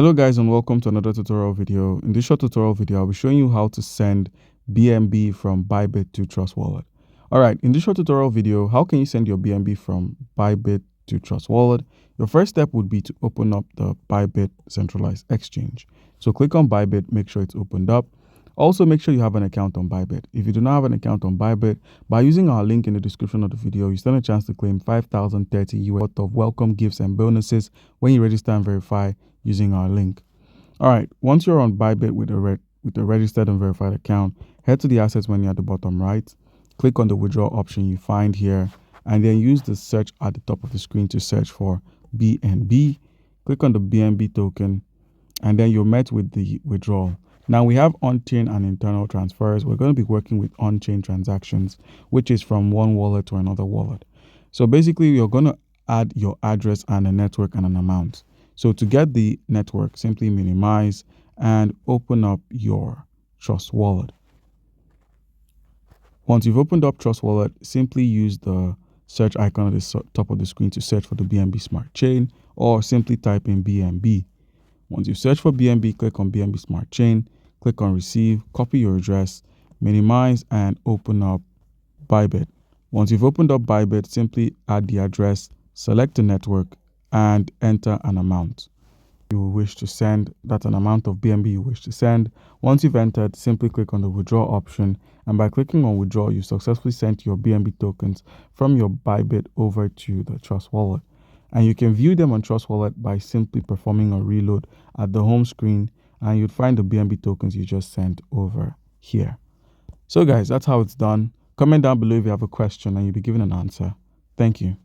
Hello guys, and welcome to another tutorial video. In this short tutorial video, I'll be showing you how to send BNB from Bybit to Trust Wallet. Alright, in this short tutorial video, how can you send your BNB from Bybit to Trust Wallet? Your first step would be to open up the Bybit centralized exchange. So click on Bybit, make sure it's opened up. Also, make sure you have an account on Bybit. If you do not have an account on Bybit, by using our link in the description of the video, you stand a chance to claim 5,030 US worth of welcome gifts and bonuses when you register and verify using our link. All right, once you're on Bybit with a registered and verified account, head to the assets menu at the bottom right, click on the withdrawal option you find here, and then use the search at the top of the screen to search for BNB. Click on the BNB token, and then you're met with the withdrawal. Now we have on-chain and internal transfers. We're going to be working with on-chain transactions, which is from one wallet to another wallet. So basically, you're going to add your address and a network and an amount. So to get the network, simply minimize and open up your Trust Wallet. Once you've opened up Trust Wallet, simply use the search icon at the top of the screen to search for the BNB Smart Chain, or simply type in BNB. Once you search for BNB, click on BNB Smart Chain, click on Receive, copy your address, minimize, and open up Bybit. Once you've opened up Bybit, simply add the address, select the network, and enter an amount you wish to send. That's an amount of BNB you wish to send. Once you've entered, simply click on the withdraw option, and by clicking on withdraw, you successfully sent your BNB tokens from your Bybit over to the Trust Wallet. And you can view them on Trust Wallet by simply performing a reload at the home screen, and you'd find the BNB tokens you just sent over here. So guys, that's how it's done. Comment down below if you have a question and you'll be given an answer. Thank you.